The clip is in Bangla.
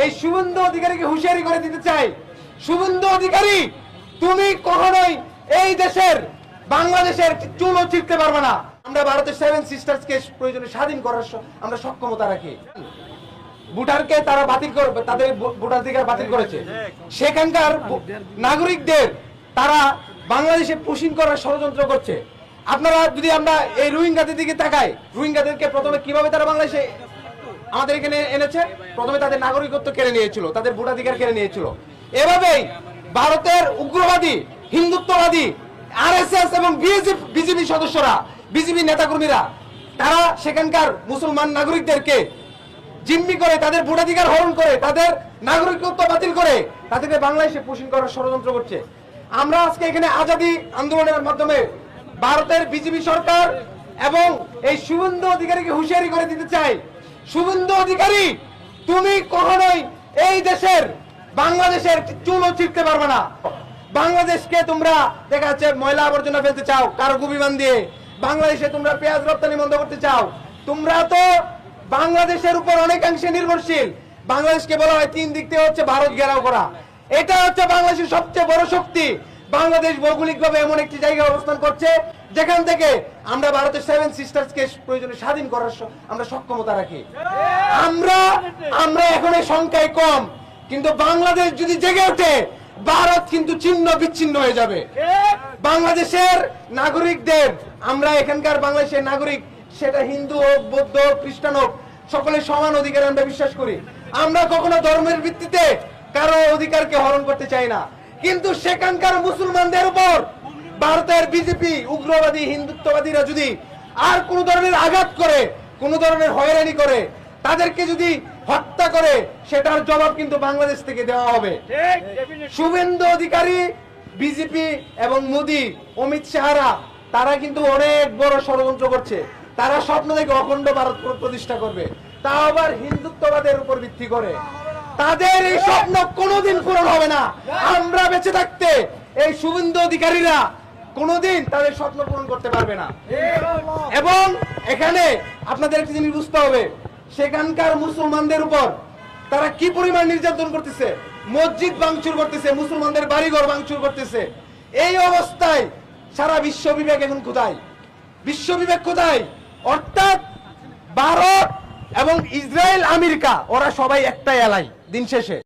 এই শুভেন্দু অধিকারীকে হুঁশিয়ারি করে দিতে চাই, শুভেন্দু অধিকারী, তুমি কখনোই এই দেশের বাংলাদেশের চুলও ছিঁড়তে পারবে না। আমরা ভারতের 7 সিস্টার্সকে প্রয়োজনে স্বাধীন করার আমরা সক্ষমতা রাখি। ভোটারকে তারা বাতিল করবে, তাদের ভোটাধিকার বাতিল করেছে। সেখানকার নাগরিকদের তারা বাংলাদেশে পুশিং করার ষড়যন্ত্র করছে। আপনারা যদি আমরা এই রোহিঙ্গাদের দিকে তাকাই, রোহিঙ্গাদেরকে প্রথমে কিভাবে তারা বাংলাদেশে আমাদের এখানে এনেছে, প্রথমে তাদের নাগরিকত্ব কেড়ে নিয়েছিল, তাদের ভোটাধিকার কেড়ে নিয়েছিল। এভাবেই ভারতের উগ্রবাদী, হিন্দুত্ববাদী আরএসএস এবং বিজেপি সদস্যরা, বিজেপি নেতাকর্মীরা তারা সেখানকার মুসলমান নাগরিকদেরকে জিম্মি করে, তাদের ভোটাধিকার হরণ করে, তাদের নাগরিকত্ব বাতিল করে তাদেরকে বাংলাদেশে পুশিং করার ষড়যন্ত্র করছে। আমরা আজকে এখানে আজাদী আন্দোলনের মাধ্যমে ভারতের বিজেপি সরকার এবং এই শুভেন্দু অধিকারীকে হুঁশিয়ারি করে দিতে চাই, শুভেন্দু অধিকারী, তুমি কখনোই এই দেশের বাংলাদেশের চুলও ছিঁড়তে পারবে না। বাংলাদেশকে তোমরা দেখা যাচ্ছে ময়লা আবর্জনা ফেলতে চাও কার্গো বিমান দিয়ে, বাংলাদেশে তোমরা পেঁয়াজ রপ্তানি বন্ধ করতে চাও। তোমরা তো বাংলাদেশের উপর অনেকাংশে নির্ভরশীল। বাংলাদেশকে বলা হয় 3 দিক থেকে হচ্ছে ভারত ঘেরাও করা। এটা হচ্ছে বাংলাদেশের সবচেয়ে বড় শক্তি। বাংলাদেশ ভৌগোলিকভাবে এমন একটি জায়গায় অবস্থান করছে যেখান থেকে আমরা ভারতের 7 সিস্টার্সকে প্রয়োজনে স্বাধীন করার আমরা সক্ষমতা রাখি। আমরা এখন এই সংখ্যায় কম, কিন্তু বাংলাদেশ যদি জেগে ওঠে ভারত কিন্তু ছিন্ন বিচ্ছিন্ন হয়ে যাবে। বাংলাদেশের নাগরিকদের, আমরা এখানকার বাংলাদেশের নাগরিক, সেটা হিন্দু হোক, বৌদ্ধ হোক, খ্রিস্টান হোক, সকলের সমান অধিকার আমরা বিশ্বাস করি। আমরা কখনো ধর্মের ভিত্তিতে কারো অধিকারকে হরণ করতে চাই না। কিন্তু সেখানকার মুসলমানদের উপর ভারতের বিজেপি উগ্রবাদী হিন্দুত্ববাদীরা যদি আর কোন ধরনের আঘাত করে, কোন ধরনের হয়রানি করে, তাদেরকে যদি হত্যা করে, সেটার জবাব কিন্তু বাংলাদেশ থেকে দেওয়া হবে। শুভেন্দু অধিকারী, বিজেপি এবং মোদি, অমিত শাহরা তারা কিন্তু অনেক বড় ষড়যন্ত্র করছে। তারা স্বপ্ন দেখে অখণ্ড ভারত প্রতিষ্ঠা করবে, তাও আবার হিন্দুত্ববাদের উপর ভিত্তি করে। তাদের এই স্বপ্ন কোনোদিন পূরণ হবে না। আমরা বেঁচে থাকতে এই শুভেন্দু অধিকারীরা কোনোদিন তাদের স্বপ্ন পূরণ করতে পারবে না। এবং এখানে আপনাদের একটি জিনিস বুঝতে হবে, সেখানকার মুসলমানদের উপর তারা কি পরিমাণ নির্যাতন করতেছে, মসজিদ ভাঙচুর করতেছে, মুসলমানদের বাড়িঘর ভাঙচুর করতেছে। এই অবস্থায় সারা বিশ্ব বিবেক এখন কোথায়? বিশ্ব বিবেক কোথায়? অর্থাৎ ভারত এবং ইসরায়েল, আমেরিকা, ওরা সবাই একটাই এলাই দিন শেষে।